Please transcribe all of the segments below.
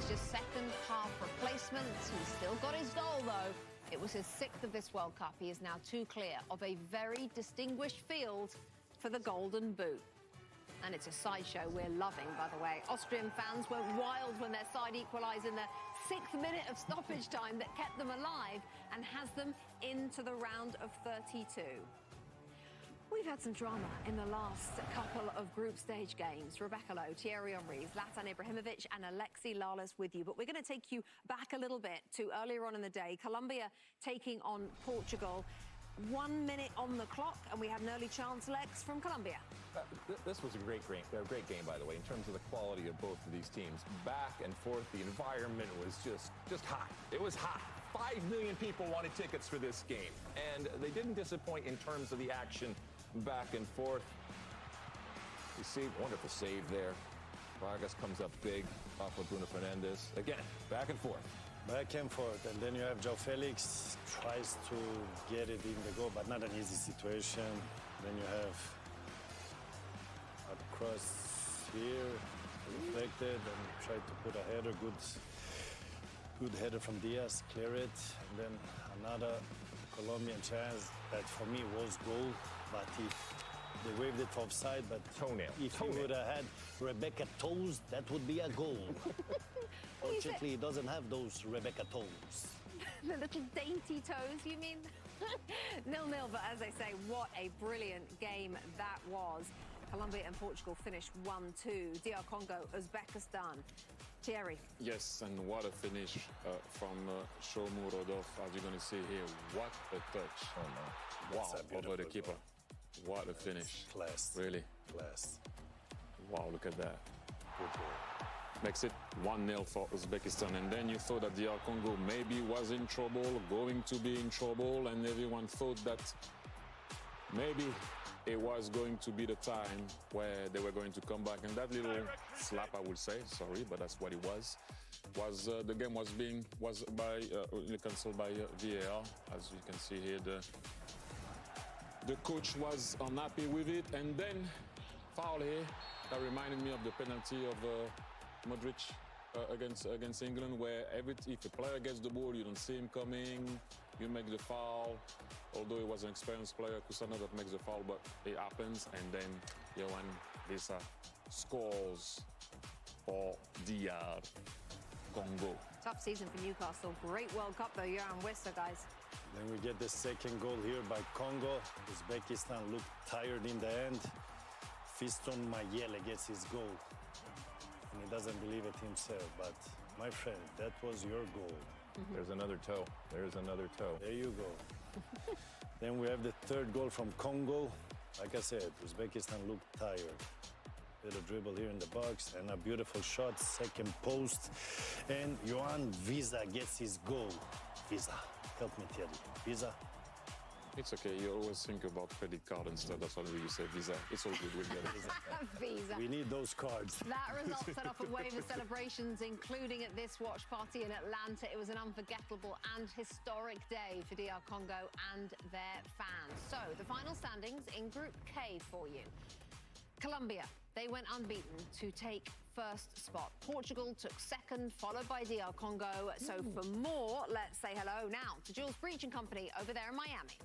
just second half replacement. He's still got his goal, though. It was his 6th of this World Cup. He is now 2 clear of a very distinguished field for the Golden Boot. And it's a sideshow we're loving, by the way. Austrian fans went wild when their side equalised in the 6th minute of stoppage time that kept them alive and has them into the round of 32. We've had some drama in the last couple of group stage games. Rebecca Lowe, Thierry Henry, Zlatan Ibrahimovic and Alexi Lalas with you. But we're going to take you back a little bit to earlier on in the day. Colombia taking on Portugal. 1 minute on the clock, and we had an early chance, Lex, from Colombia. This was a great game, by the way, in terms of the quality of both of these teams. Back and forth, the environment was just hot. It was hot. 5 million people wanted tickets for this game, and they didn't disappoint in terms of the action back and forth. You see, wonderful save there. Vargas comes up big off of Bruno Fernandes. Again, back and forth. Back and forth, and then you have João Felix tries to get it in the goal, but not an easy situation. Then you have a cross here, deflected, and tried to put a header, good header from Diaz, clear it, and then another Colombian chance that for me was goal, but they waved it for offside, but if he would have had Rebecca toes, that would be a goal. Fortunately, he doesn't have those Rebecca toes. The little dainty toes, you mean? 0-0, but as I say, what a brilliant game that was. Colombia and Portugal finished 1-2. DR Congo, Uzbekistan. Thierry. Yes, and what a finish from Shomu Rodolphe, as you're going to see here. What a touch. Oh, no. Wow, over the keeper. What a finish. Class. Really? Class. Wow, look at that. Good goal. Makes it 1-0 for Uzbekistan. And then you thought that DR Congo maybe was in trouble, going to be in trouble, and everyone thought that maybe it was going to be the time where they were going to come back. And that little slap, I would say, sorry, but that's what it was the game was cancelled by VAR. As you can see here, the coach was unhappy with it. And then foul here, that reminded me of the penalty of Modric against England, where if a player gets the ball, you don't see him coming, you make the foul. Although he was an experienced player, Kusana, that makes the foul, but it happens. And then Yohan Wissa scores for DR Congo. Tough season for Newcastle. Great World Cup, though, Yohan Wissa, guys. Then we get the second goal here by Congo. Uzbekistan looked tired in the end. Fiston Mayele gets his goal. And he doesn't believe it himself, but my friend, that was your goal. There's another toe. There's another toe. There you go. Then we have the third goal from Congo. Like I said, Uzbekistan looked tired. Little dribble here in the box and a beautiful shot, second post. And Yohan Wissa gets his goal. Wissa, help me, Thierry. Wissa. It's okay. You always think about credit card and stuff. That's why you say Visa. It's all good. We'll get it. Visa. We need those cards. That result set off a wave of celebrations, including at this watch party in Atlanta. It was an unforgettable and historic day for DR Congo and their fans. So, the final standings in Group K for you. Colombia, they went unbeaten to take first spot. Portugal took second, followed by DR Congo. So for more, let's say hello now to Jules Breach and company over there in Miami.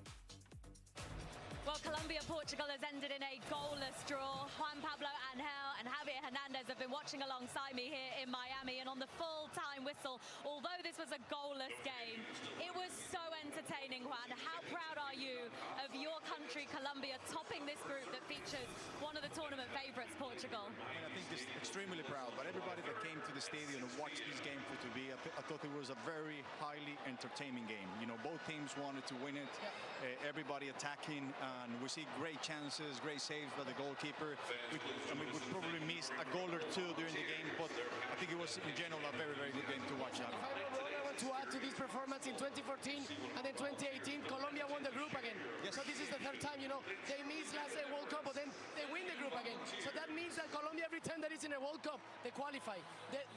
Well, Colombia-Portugal has ended in a goalless draw. Juan Pablo Angel and Javier Hernandez have been watching alongside me here in Miami, and on the full-time whistle, although this was a goalless game, it was so entertaining, Juan. How proud are you of your country, Colombia, topping this group that features one of the tournament favourites, Portugal? I think just extremely proud, but everybody that came to the stadium and watched this game for to be, I thought it was a very highly entertaining game. You know, both teams wanted to win it, everybody attacking, and we see great chances, great saves by the goalkeeper. We would probably miss a goal or two during the game, but I think it was in general a very, very good game to watch. I went to add to this performance in 2014 and then 2018, Colombia won the group again. Yes. So this is the third time, you know, they missed last World Cup, but then they win the group again. So that means that Colombia, every time that is in a World Cup, they qualify.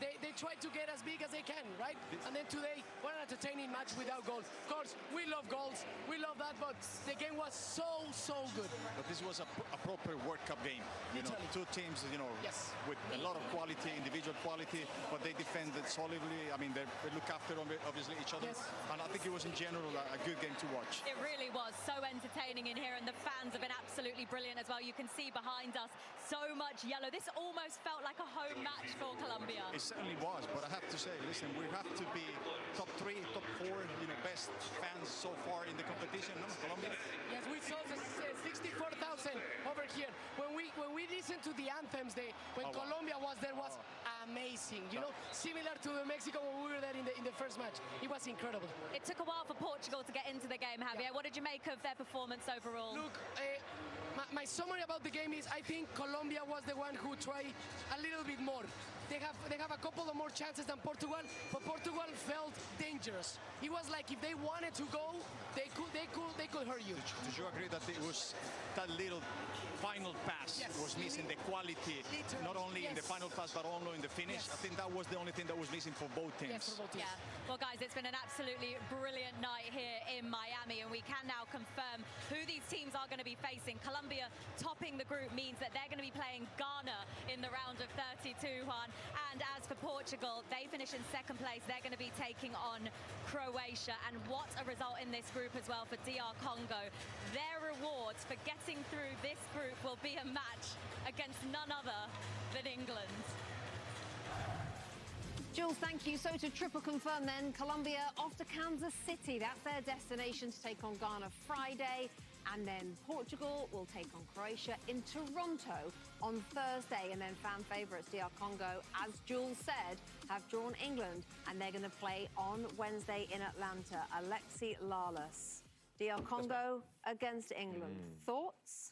They try to get as big as they can, right? And then today, what an entertaining match without goals. Of course, we love goals, we love that, but the game was so good. But this was a proper World Cup game. You know, Literally. two teams, you know, Yes. with a lot of quality, individual quality, but they defended solidly. I mean, they look after obviously each other. Yes. And I think it was in general a good game to watch. It really was so entertaining in here, and the fans have been absolutely brilliant as well. You can see behind us so much yellow. This almost felt like a home match for Colombia. It certainly was, but I have to say, listen, we have to be top 3, top 4, you know, best fans so far in the competition. No, Colombia. Yes, we saw the 64,000 over here. When we listened to the anthems, when Oh, wow. Colombia was there, was amazing. You know, similar to Mexico when we were there in the first match. It was incredible. It took a while for Portugal to get into the game, Javier. What did you make of their performance overall? Look, my summary about the game is I think Colombia was the one who tried a little bit more. They have a couple of more chances than Portugal, but Portugal felt dangerous. It was like if they wanted to go, they could hurt you. Did you agree that it was that little final pass Yes. was missing the quality, Literally, not only in the yes. final pass, but also in the finish? Yes. I think that was the only thing that was missing for both teams. Yes, for both teams. Yeah. Well, guys, it's been an absolutely brilliant night here in Miami, and we can now confirm who these teams are going to be facing. Colombia topping the group means that they're going to be playing Ghana in the round of 32, Juan. And as for Portugal, they finish in second place. They're going to be taking on Croatia. And what a result in this group as well for DR Congo. Their rewards for getting through this group will be a match against none other than England. Jules, thank you. So to triple confirm then, Colombia off to Kansas City. That's their destination to take on Ghana Friday. And then Portugal will take on Croatia in Toronto on Thursday. And then fan favourites DR Congo, as Jules said, have drawn England. And they're going to play on Wednesday in Atlanta. Alexi Lalas. DR Congo against England. Thoughts?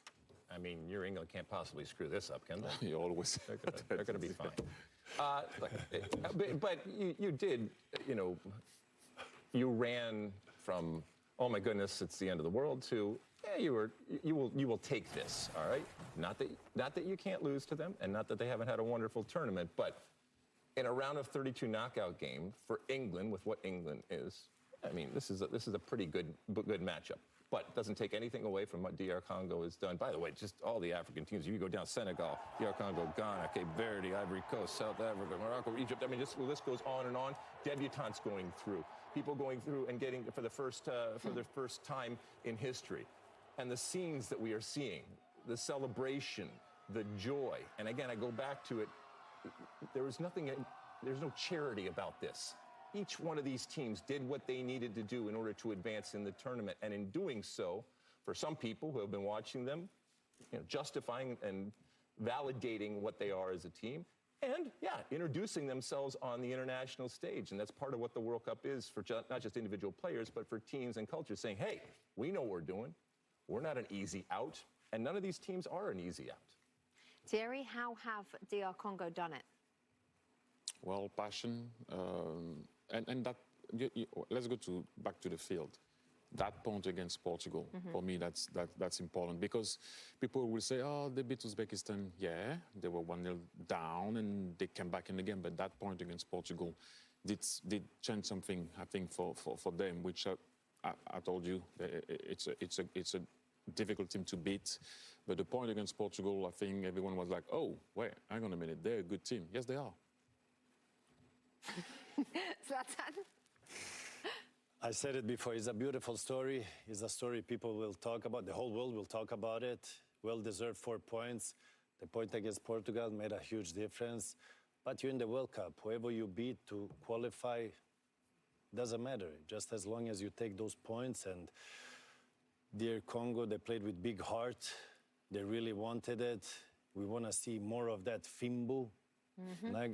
I mean, your England can't possibly screw this up, can they? You always. They're going to be fine. But you did, you know, you ran from, oh my goodness, it's the end of the world, to, yeah, you will take this, all right? Not that you can't lose to them, and not that they haven't had a wonderful tournament, but in a round of 32 knockout game for England, with what England is, I mean, this is a pretty good matchup. But it doesn't take anything away from what DR Congo has done. By the way, just all the African teams. You go down Senegal, DR Congo, Ghana, Cape Verde, Ivory Coast, South Africa, Morocco, Egypt. I mean, the list goes on and on. Debutantes going through, people going through and getting for the first time in history, and the scenes that we are seeing, the celebration, the joy. And again, I go back to it. There's no charity about this. Each one of these teams did what they needed to do in order to advance in the tournament. And in doing so, for some people who have been watching them, you know, justifying and validating what they are as a team, and, yeah, introducing themselves on the international stage. And that's part of what the World Cup is for not just individual players, but for teams and cultures, saying, hey, we know what we're doing. We're not an easy out. And none of these teams are an easy out. Thierry, how have DR Congo done it? Well, passion, and that. Let's go back to the field. That point against Portugal, for me, that's important, because people will say, oh, they beat Uzbekistan. Yeah, they were 1-0 down and they came back in the game. But that point against Portugal did change something, I think, for them, which I told you, it's a difficult team to beat. But the point against Portugal, I think everyone was like, oh, wait, hang on a minute, they're a good team. Yes, they are. Zlatan? I said it before, it's a beautiful story. It's a story people will talk about. The whole world will talk about it. Well-deserved 4 points. The point against Portugal made a huge difference. But you're in the World Cup. Whoever you beat to qualify, doesn't matter. Just as long as you take those points. And dear Congo, they played with big heart. They really wanted it. We want to see more of that Fimbu.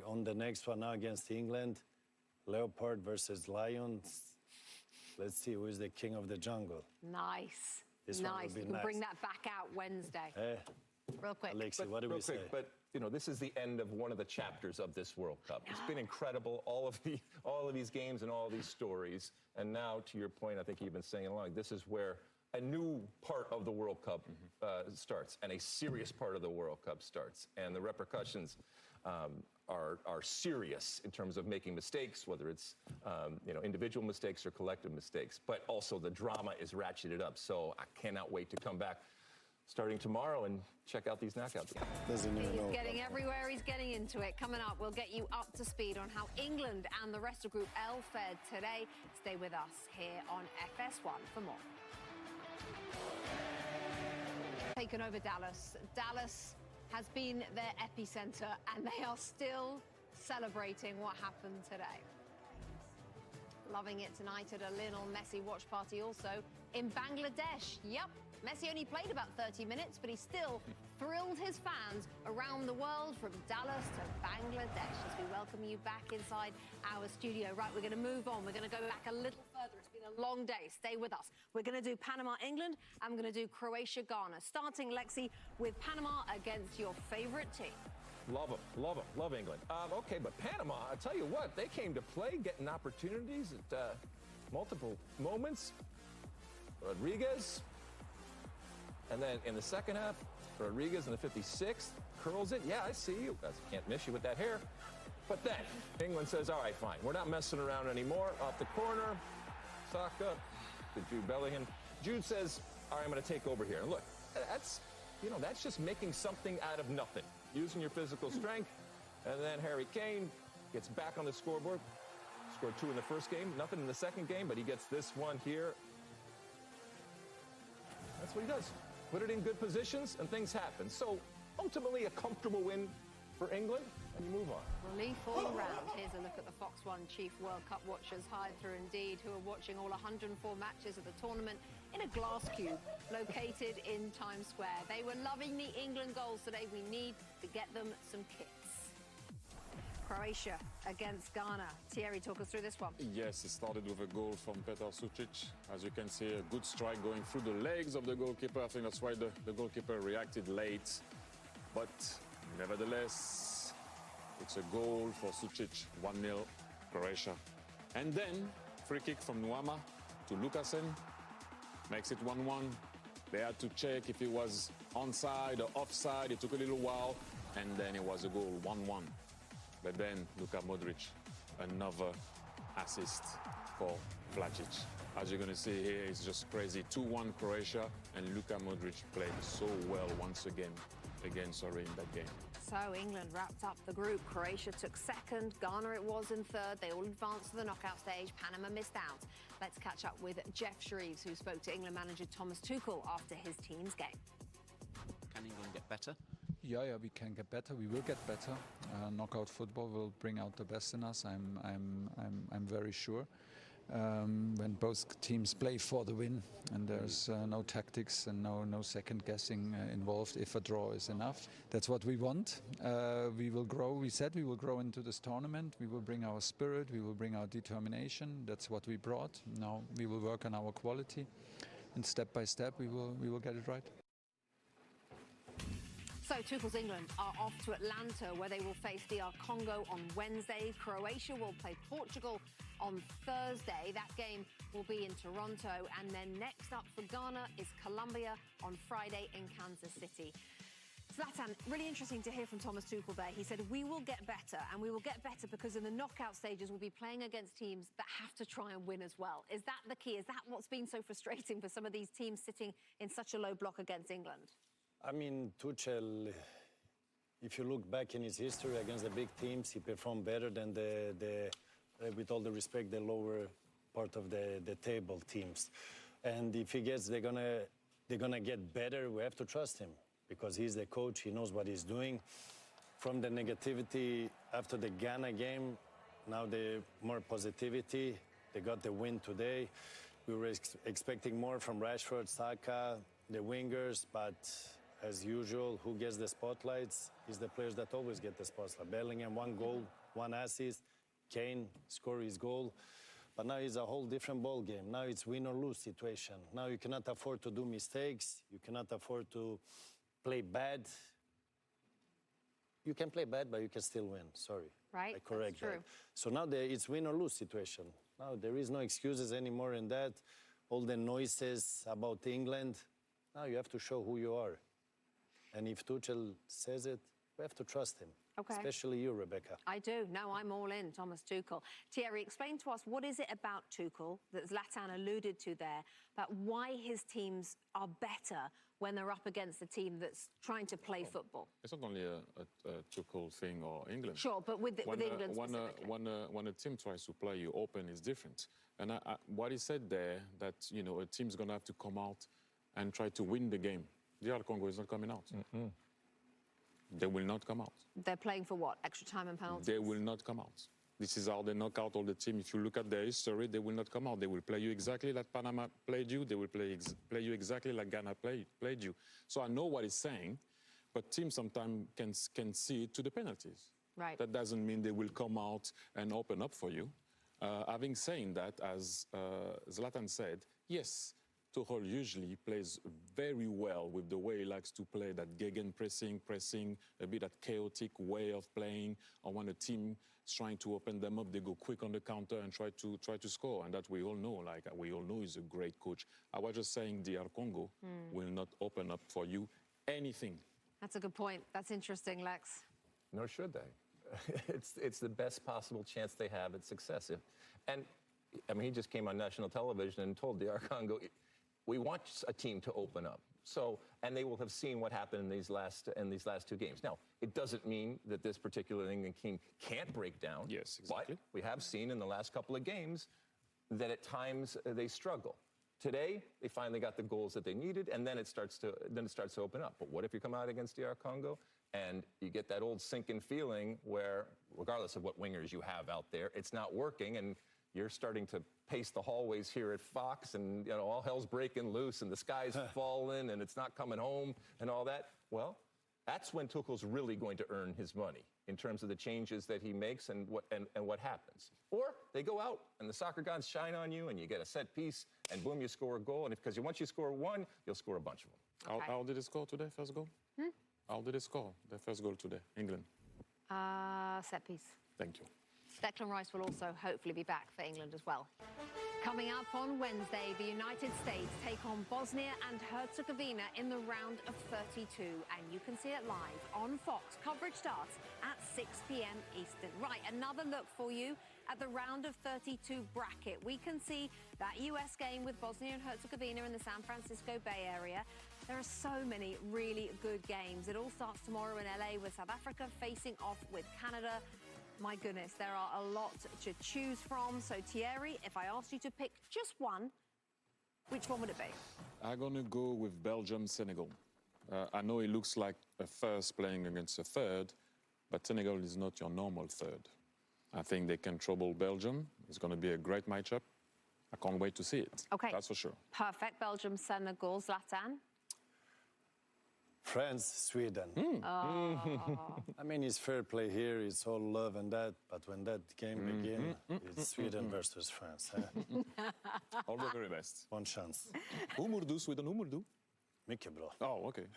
On the next one now against England. Leopard versus Lions. Let's see who is the king of the jungle. Nice. This one will Nice. be You can nice. bring that back out Wednesday. Real quick. Alexi, what do we say? But this is the end of one of the chapters of this World Cup. It's been incredible, all of these games and all these stories. And now, to your point, I think you've been saying along, this is where a new part of the World Cup starts, and a serious part of the World Cup starts. And the repercussions are serious in terms of making mistakes, whether it's individual mistakes or collective mistakes. But also the drama is ratcheted up. So I cannot wait to come back starting tomorrow and check out these knockouts. He's getting everywhere, he's getting into it. Coming up, we'll get you up to speed on how England and the rest of Group L fared today. Stay with us here on FS1 for more. Taken over Dallas. Dallas has been their epicenter, and they are still celebrating what happened today. Loving it tonight at a Lionel Messi watch party also in Bangladesh. Yep, Messi only played about 30 minutes, but he still thrilled his fans around the world from Dallas to Bangladesh as we welcome you back inside our studio. Right, we're going to move on. We're going to go back a little further. It's been a long day. Stay with us. We're going to do Panama, England, and we're going to do Croatia, Ghana. Starting, Lexi, with Panama against your favorite team. Love them, love England. Okay, but Panama, I tell you what, they came to play, getting opportunities at multiple moments. Rodriguez, and then in the second half, Rodriguez in the 56th curls it. Yeah, I see you. I can't miss you with that hair. But then England says, all right, fine. We're not messing around anymore. Off the corner, Saka to Jude Bellingham. Jude says, all right, I'm going to take over here. And look, that's just making something out of nothing. Using your physical strength. And then Harry Kane gets back on the scoreboard. Scored 2 in the first game, nothing in the second game, but he gets this one here. That's what he does. Put it in good positions and things happen. So ultimately a comfortable win for England, and you move on. Relief all around. Here's a look at the Fox One Chief World Cup watchers, hired through Indeed, who are watching all 104 matches of the tournament in a glass cube located in Times Square. They were loving the England goals today. We need to get them some kicks. Croatia against Ghana. Thierry, talk us through this one. Yes, it started with a goal from Petar Sučić. As you can see, a good strike going through the legs of the goalkeeper. I think that's why the goalkeeper reacted late. But nevertheless, it's a goal for Sučić, 1-0 Croatia. And then, free kick from Nuama to Lukasen, makes it 1-1. They had to check if it was onside or offside. It took a little while, and then it was a goal, 1-1. But then Luka Modric, another assist for Vlačić. As you're going to see here, it's just crazy. 2-1 Croatia, and Luka Modric played so well once again in that game. So England wrapped up the group. Croatia took second. Ghana it was in third. They all advanced to the knockout stage. Panama missed out. Let's catch up with Jeff Shreves, who spoke to England manager Thomas Tuchel after his team's game. Can England get better? Yeah, we can get better. We will get better. Knockout football will bring out the best in us. I'm very sure. When both teams play for the win, and there's no tactics and no second guessing involved. If a draw is enough, that's what we want. We will grow. We said we will grow into this tournament. We will bring our spirit. We will bring our determination. That's what we brought. Now we will work on our quality, and step by step we will get it right. So Tuchel's England are off to Atlanta, where they will face DR Congo on Wednesday. Croatia will play Portugal on Thursday. That game will be in Toronto. And then next up for Ghana is Colombia on Friday in Kansas City. Zlatan, really interesting to hear from Thomas Tuchel there. He said, we will get better, and we will get better because in the knockout stages we'll be playing against teams that have to try and win as well. Is that the key? Is that what's been so frustrating for some of these teams sitting in such a low block against England? I mean, Tuchel, if you look back in his history against the big teams, he performed better than with all the respect, the lower part of the table teams. And if he gets, they're gonna get better. We have to trust him because he's the coach. He knows what he's doing. From the negativity after the Ghana game, now the more positivity. They got the win today. We were expecting more from Rashford, Saka, the wingers, but as usual, who gets the spotlights is the players that always get the spotlight. Bellingham, 1 goal, 1 assist. Kane scored his goal. But now it's a whole different ball game. Now it's win or lose situation. Now you cannot afford to do mistakes. You cannot afford to play bad. you can play bad, but you can still win. Sorry. Right, I correct that's true. that. So now it's win or lose situation. Now there is no excuses anymore in that. All the noises about England. Now you have to show who you are. And if Tuchel says it, we have to trust him. Okay. Especially you, Rebecca. I do. No, I'm all in, Thomas Tuchel. Thierry, explain to us, what is it about Tuchel that Zlatan alluded to there, about why his teams are better when they're up against a team that's trying to play football? It's not only a Tuchel thing or England. Sure, but with England specifically. When a team tries to play you open, it's different. And what he said there, that, you know, a team's going to have to come out and try to win the game. DR Congo is not coming out. They will not come out. They're playing for what? Extra time and penalties? They will not come out. This is how they knock out all the team. If you look at their history, they will not come out. They will play you exactly like Panama played you. They will play you exactly like Ghana played you. So I know what he's saying, but teams sometimes can see it to the penalties. Right. That doesn't mean they will come out and open up for you. Having said that, as Zlatan said, yes, Tuchel usually plays very well with the way he likes to play, that pressing, a bit that chaotic way of playing. Or when a team is trying to open them up, they go quick on the counter and try to score. And that we all know, he's a great coach. I was just saying DR Congo will not open up for you anything. That's a good point. That's interesting, Lex. Nor should they. It's the best possible chance they have at success. And, I mean, he just came on national television and told DR Congo, we want a team to open up. So, and they will have seen what happened in these last 2 games. Now, it doesn't mean that this particular England team can't break down. Yes, exactly. But we have seen in the last couple of games that at times they struggle. Today, they finally got the goals that they needed, and then it starts to open up. But what if you come out against DR Congo and you get that old sinking feeling where, regardless of what wingers you have out there, it's not working, and you're starting to pace the hallways here at Fox, and you know all hell's breaking loose, and the sky's falling, and it's not coming home, and all that. Well, that's when Tuchel's really going to earn his money in terms of the changes that he makes and what happens. Or they go out and the soccer gods shine on you, and you get a set piece, and boom, you score a goal. And because once you score one, you'll score a bunch of them. Okay. How did it score today? First goal. How did it score? The first goal today, England. Set piece. Thank you. Declan Rice will also hopefully be back for England as well. Coming up on Wednesday, the United States take on Bosnia and Herzegovina in the round of 32, and you can see it live on Fox. Coverage starts at 6 p.m. Eastern. Right, another look for you at the round of 32 bracket. We can see that US game with Bosnia and Herzegovina in the San Francisco Bay Area. There are so many really good games. It all starts tomorrow in LA with South Africa facing off with Canada. My goodness, there are a lot to choose from. So, Thierry, if I asked you to pick just one, which one would it be? I'm going to go with Belgium-Senegal. I know it looks like a first playing against a third, but Senegal is not your normal third. I think they can trouble Belgium. It's going to be a great matchup. I can't wait to see it. Okay. That's for sure. Perfect. Belgium-Senegal. Zlatan? France, Sweden. I mean, it's fair play here, it's all love and that, but when that game begins, it's Sweden versus France. All the very best. One chance. Umurdu, Sweden, Umurdu. Mycket bra. Oh, okay.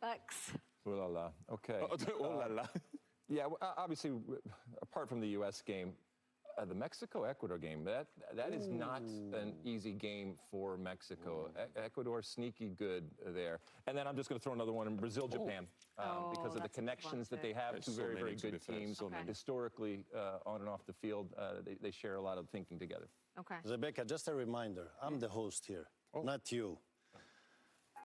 Lex? Ooh la la. Okay. Oh la la. Yeah, obviously, apart from the U.S. game, the Mexico-Ecuador game, that is not an easy game for Mexico. Ecuador, sneaky good there. And then I'm just going to throw another one in Brazil-Japan because of the connections that they have. Two very, very good teams. Historically, on and off the field, they share a lot of thinking together. Okay. Rebecca, just a reminder, I'm the host here, not you.